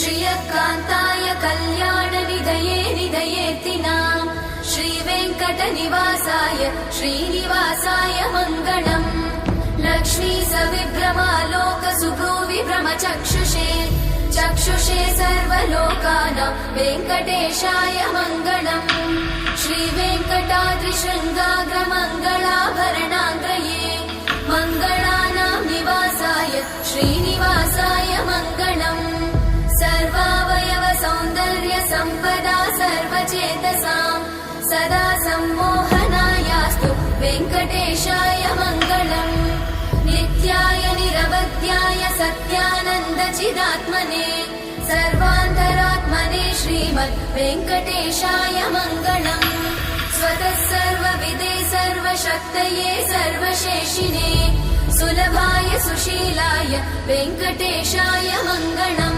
श्रियकान्ताय कल्याणनिधये निधयेत्तिनाम् श्रीवेङ्कटनिवासाय श्रीनिवासाय मङ्गलम् लक्ष्मी सविभ्रमालोकसुभ्रूविभ्रमचक्षुषे चक्षुषे सर्वलोकानां वेङ्कटेशाय मङ्गलम् श्रीवेङ्कटाद्रिशृङ्गाग्रमङ्गलाभरणाङ्ग्रये मङ्गलानां निवासाय श्रीनिवासाय मङ्गलम् सर्वावयव सौन्दर्य सम्पदा सर्वचेतसां सदा सम्मोहनायास्तु वेङ्कटेशाय मङ्गलम् नित्याय निरवध्याय सत्यानन्दचिदात्मने सर्वान्तरात्मने श्रीमद् वेङ्कटेशाय मङ्गलम् स्वतः सर्वविदे सर्वशक्तये सर्वशेषिने सुलभाय सुशीलाय वेङ्कटेशाय मङ्गलम्।